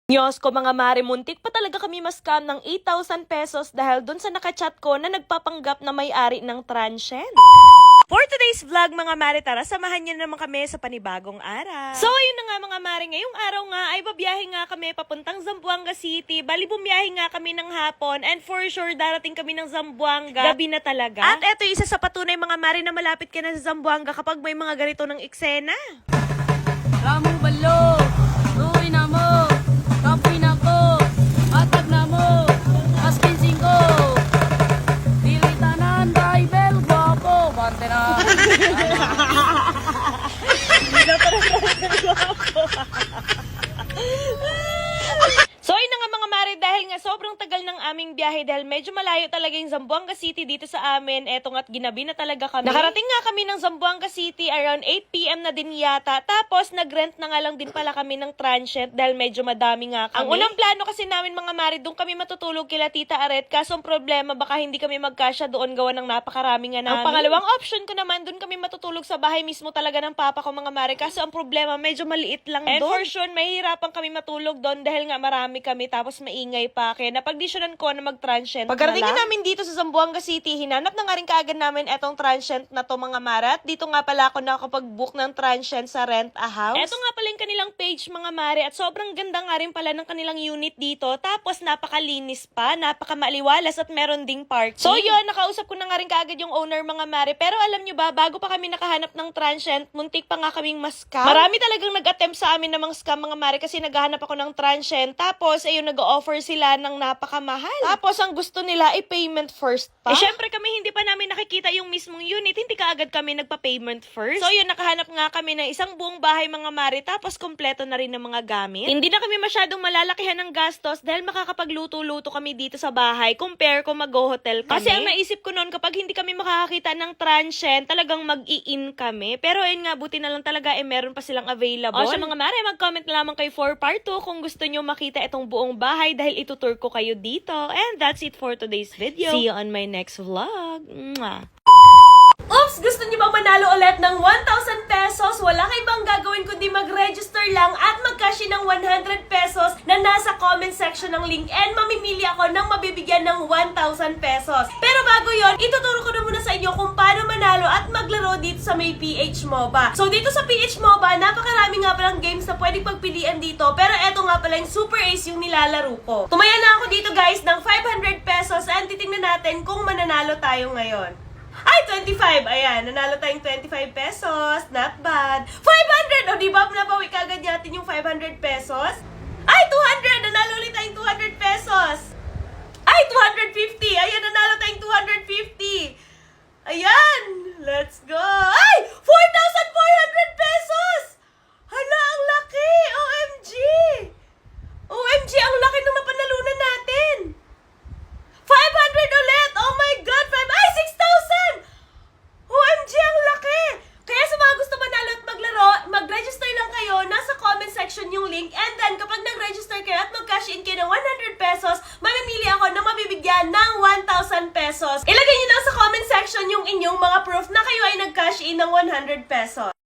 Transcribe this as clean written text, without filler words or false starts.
Diyos ko mga mare, muntik pa talaga kami ma-scam ng 8,000 pesos dahil dun sa nakachat ko na nagpapanggap na may-ari ng transient. For today's vlog mga mare, tara samahan niyo naman kami sa panibagong araw. So yun na nga mga mare, ngayong araw nga ay babiyahe nga kami papuntang Zamboanga City. Bali bumiyahe nga kami ng hapon and for sure darating kami ng Zamboanga gabi na talaga. At eto isa sa patunay mga mare na malapit ka na sa Zamboanga kapag may mga ganito ng eksena. Ramo balo, ruin na mo, kapoy na ko, atag na mo, askin singko, dilitanan, Bible, guwapo, bante na. So yun na nga mga mare, dahil nga sobrang tagal ng aming biyahe dahil medyo malayo talaga yung Zamboanga City dito sa amin. Eto nga't ginabi na talaga kami. Nakarating nga kami ng Zamboanga City around 8 PM na din yata. Tapos nag-rent na nga lang din pala kami ng transient dahil medyo madami nga kami. Ang unang plano kasi namin mga mare, doon kami matutulog kila Tita Aret. Kaso ang problema, baka hindi kami magkasya doon gawa ng napakarami nga namin. Ang pangalawang option ko naman, doon kami matutulog sa bahay mismo talaga ng papa ko mga mare. Kaso ang problema, medyo maliit lang doon. And for sure, mahihirapan kami matulog doon dahil nga marami kami tapos maingay pa. Kaya napagdesisyonan ko na mag-transient. Pagkarating namin dito sa Zamboanga City, hinanap na nga rin kaagad namin etong transient na to mga mare. At dito nga pala ako nakakapag-book ng transient sa Rent a House. Eto nga pala yung kanilang page mga mare at sobrang ganda nga rin pala ng kanilang unit dito. Tapos napakalinis pa, napakamaliwalas at meron ding parking. So yun, nakausap ko na nga rin kaagad yung owner mga mare. Pero alam nyo ba, bago pa kami nakahanap ng transient, muntik pa nga kaming ma-scam. Marami talagang nag-attempt sa amin namang scam mga mare kasi naghahanap ako ng transient. Tapos ayun, nag-offer sila ng napakamahal. Tapos ang gusto nila ay payment first pa. Syempre kami hindi pa namin nakikita yung mismong unit, hindi kaagad kami nagpa-payment first. So yun, nakahanap nga kami ng isang buong bahay mga mare, tapos kompleto na rin ng mga gamit. Hindi na kami masyadong malalakihan ng gastos dahil makakapagluto-luto kami dito sa bahay compare kung mag-hotel kami. Kasi ang naisip ko noon, kapag hindi kami makakakita ng transient, talagang mag-i-in kami. Pero ayun nga, buti na lang talaga meron pa silang available. O siya mga mare, mag-comment na lamang kayo for part 2 kung gusto nyo makita itong buong bahay dahil itutur ko kayo dito. And that's it for today's video. See you on my next vlog. Mwah! Oops! Gusto niyo bang manalo ulit ng 1,000 pesos? Wala kayo bang gagawin kundi mag-register lang at mag-cash in ng 100 pesos na nasa comment section ng link and mamimili ako ng mabibigyan ng 1,000 pesos. Pero bago yon, ituturo ko na muna sa inyo kung paano manalo at maglaro dito sa may PH MOBA. So dito sa PH MOBA, napakarami nga palang games na pwedeng pagpilian dito, pero eto nga pala yung Super Ace yung nilalaro ko. Tumaya na ako dito guys ng 500 pesos and titingnan natin kung mananalo tayo ngayon. Ay, 25! Ayan, nanalo tayong 25 pesos. Not bad. 500! O, diba? Nabawi kagad natin yung 500 pesos. Ay, 200! Nanalo ulit tayong 200 pesos. Ay, 250! Ayan, nanalo tayong 250. Ayan! Let's go! Ay! 4,400 pesos! Hala, ang laki! OMG! OMG, ang laki ng napanalunan natin! 500 ulit! Oh my God! Ay, 6,000! OMG, ang laki! Kaya sa mga gusto manalo at maglaro, mag-register lang kayo. Nasa comment section yung link. And then, kapag nag-register kayo at mag-cash in kayo ng 100 pesos, mamimili ako na mabibigyan ng 1,000 pesos. Ilagay nyo lang sa comment section yung inyong mga proof na kayo ay nag-cash in ng 100 pesos.